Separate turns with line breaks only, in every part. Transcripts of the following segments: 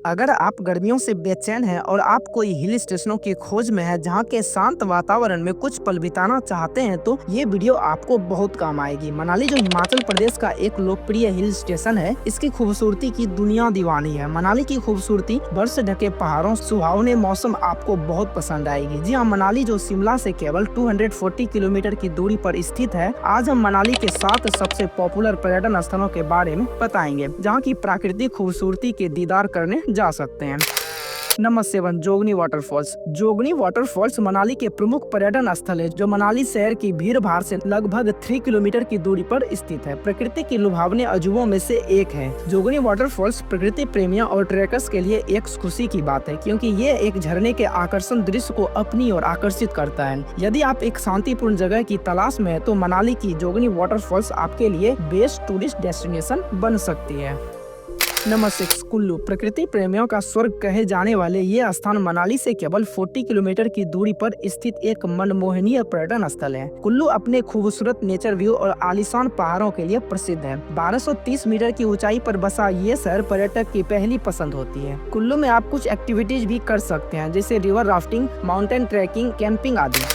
अगर आप गर्मियों से बेचैन हैं और आप कोई हिल स्टेशनों की खोज में हैं जहां के शांत वातावरण में कुछ पल बिताना चाहते हैं तो ये वीडियो आपको बहुत काम आएगी। मनाली जो हिमाचल प्रदेश का एक लोकप्रिय हिल स्टेशन है, इसकी खूबसूरती की दुनिया दीवानी है। मनाली की खूबसूरती, बर्फ से ढके पहाड़ों, सुहावने मौसम आपको बहुत पसंद आएगी। जी हाँ, मनाली जो शिमला से केवल 240 किलोमीटर की दूरी पर स्थित है। आज हम मनाली के 7 सबसे पॉपुलर पर्यटन स्थलों के बारे में बताएंगे जहाँ की प्राकृतिक खूबसूरती के दीदार करने जा सकते हैं। Number 7, Jogini waterfalls. Jogini waterfalls Manali के प्रमुख पर्यटन स्थल है जो मनाली शहर की भीड़ भाड़ से लगभग 3 किलोमीटर की दूरी पर स्थित है। प्रकृति की लुभावने अजूबों में से एक है। जोगनी वाटरफॉल्स प्रकृति प्रेमियों और ट्रेकर्स के लिए एक खुशी की बात है, क्योंकि ये एक झरने के आकर्षण दृश्य को अपनी ओर आकर्षित करता है। यदि आप एक शांतिपूर्ण जगह की तलाश में है तो मनाली की जोगनी वाटरफॉल्स आपके लिए बेस्ट टूरिस्ट डेस्टिनेशन बन सकती है। नंबर 6, कुल्लू। प्रकृति प्रेमियों का स्वर्ग कहे जाने वाले ये स्थान मनाली से केवल 40 किलोमीटर की दूरी पर स्थित एक मनमोहनीय पर्यटन स्थल है। कुल्लू अपने खूबसूरत नेचर व्यू और आलीशान पहाड़ों के लिए प्रसिद्ध है। 1230 मीटर की ऊंचाई पर बसा ये शहर पर्यटक की पहली पसंद होती है। कुल्लू में आप कुछ एक्टिविटीज भी कर सकते हैं, जैसे river rafting, mountain trekking, camping आदि।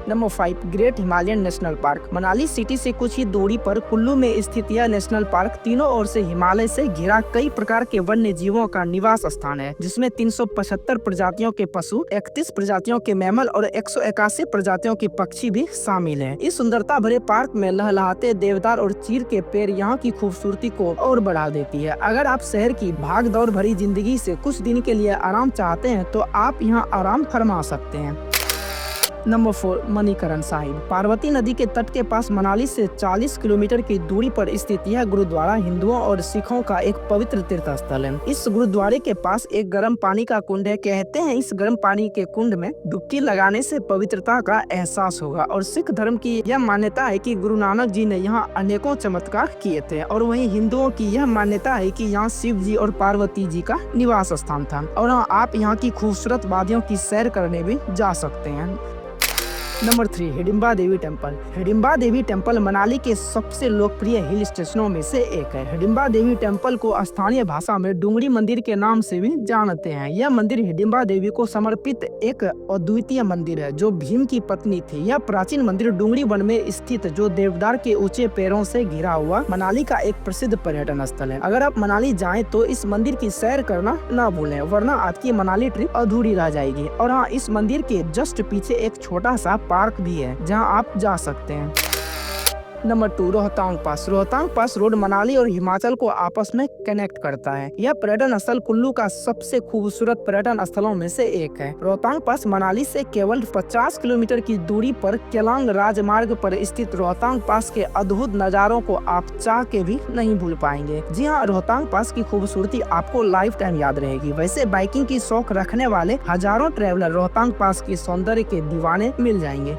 Number 5, great Himalayan national park. Manali city से कुछ ही दूरी पर कुल्लू में स्थित यह नेशनल पार्क तीनों ओर से हिमालय से घिरा कई प्रकार के वन्य जीवों का निवास स्थान है, जिसमें 375 प्रजातियों के पशु, 31 प्रजातियों के मैमल और 181 प्रजातियों के पक्षी भी शामिल हैं। इस सुंदरता भरे पार्क में लहलहाते देवदार और चीड़ के पेड़ यहाँ की खूबसूरती को और बढ़ा देती है। अगर आप शहर की भाग दौड़ भरी जिंदगी से कुछ दिन के लिए आराम चाहते हैं तो आप यहाँ आराम फरमा सकते हैं। नंबर 4, मणिकरण साहिब। पार्वती नदी के तट के पास मनाली से 40 किलोमीटर की दूरी पर स्थित यह गुरुद्वारा हिंदुओं और सिखों का एक पवित्र तीर्थ स्थल है। इस गुरुद्वारे के पास एक गर्म पानी का कुंड है। कहते हैं इस गर्म पानी के कुंड में डुबकी लगाने से पवित्रता का एहसास होगा। और सिख धर्म की यह मान्यता है कि गुरु नानक जी ने यहाँ अनेकों चमत्कार किए थे। और वहीं हिंदुओं की यह मान्यता है कि यहाँ शिव जी और पार्वती जी का निवास स्थान था। और आप यहाँ की खूबसूरत वादियों की सैर करने भी जा सकते हैं। नंबर 3, हिडिंबा देवी टेम्पल। हिडिंबा देवी टेम्पल मनाली के सबसे लोकप्रिय हिल स्टेशनों में से एक है। हिडिंबा देवी टेम्पल को स्थानीय भाषा में डूंगरी मंदिर के नाम से भी जानते हैं। यह मंदिर हिडिंबा देवी को समर्पित एक अद्वितीय मंदिर है जो भीम की पत्नी थी। यह प्राचीन मंदिर डूंगरी वन में स्थित जो देवदार के ऊंचे पेड़ों से घिरा हुआ मनाली का एक प्रसिद्ध पर्यटन स्थल है। अगर आप मनाली जाएं तो इस मंदिर की सैर करना ना भूलें, वरना आपकी मनाली ट्रिप अधूरी रह जाएगी। और हाँ, इस मंदिर के जस्ट पीछे एक छोटा सा पार्क भी है जहां आप जा सकते हैं। नंबर 2, रोहतांग पास। रोहतांग पास रोड मनाली और हिमाचल को आपस में कनेक्ट करता है। यह पर्यटन स्थल कुल्लू का सबसे खूबसूरत पर्यटन स्थलों में से एक है। रोहतांग पास मनाली से केवल 50 किलोमीटर की दूरी पर केलांग राजमार्ग पर स्थित रोहतांग पास के अद्भुत नजारों को आप चाह के भी नहीं भूल पाएंगे। जी हाँ, रोहतांग पास की खूबसूरती आपको लाइफ टाइम याद रहेगी। वैसे बाइकिंग की शौक रखने वाले हजारों ट्रैवलर रोहतांग पास की सौंदर्य के दीवाने मिल जाएंगे।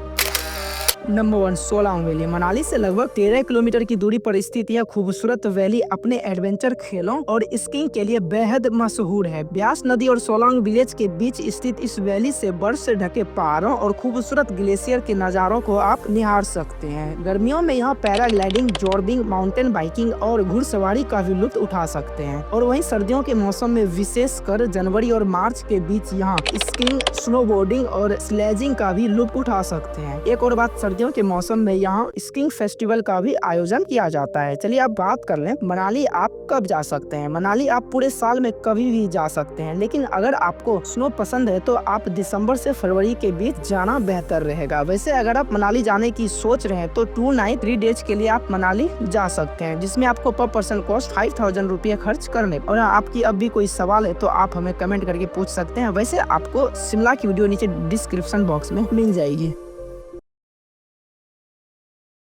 Number 1, Solang valley. मनाली से लगभग 13 किलोमीटर की दूरी पर स्थित यह खूबसूरत वैली अपने एडवेंचर खेलों और स्कीइंग के लिए बेहद मशहूर है। ब्यास नदी और सोलांग विलेज के बीच स्थित इस वैली से बर्फ से ढके पहाड़ों और खूबसूरत ग्लेशियर के नजारों को आप निहार सकते हैं। गर्मियों में यहाँ पैराग्लाइडिंग, जॉर्बिंग, माउंटेन बाइकिंग और घुड़सवारी का भी लुत्फ उठा सकते हैं। और वहीं सर्दियों के मौसम में विशेषकर जनवरी और मार्च के बीच यहाँ स्कीइंग, स्नोबोर्डिंग और स्लेजिंग का भी लुत्फ उठा सकते हैं। एक और बात, सर्दियों के मौसम में यहाँ स्कीइंग फेस्टिवल का भी आयोजन किया जाता है। चलिए अब बात कर लें मनाली आप कब जा सकते हैं। मनाली आप पूरे साल में कभी भी जा सकते हैं, लेकिन अगर आपको स्नो पसंद है तो आप दिसंबर से फरवरी के बीच जाना बेहतर रहेगा। वैसे अगर आप मनाली जाने की सोच रहे हैं तो 2 नाइट 3 डेज के लिए आप मनाली जा सकते हैं, जिसमें आपको पर पर्सन कॉस्ट 5000 रुपये खर्च करने। और आपकी अब भी कोई सवाल है तो आप हमें कमेंट करके पूछ सकते हैं। वैसे आपको शिमला की वीडियो नीचे डिस्क्रिप्शन बॉक्स में मिल जाएगी।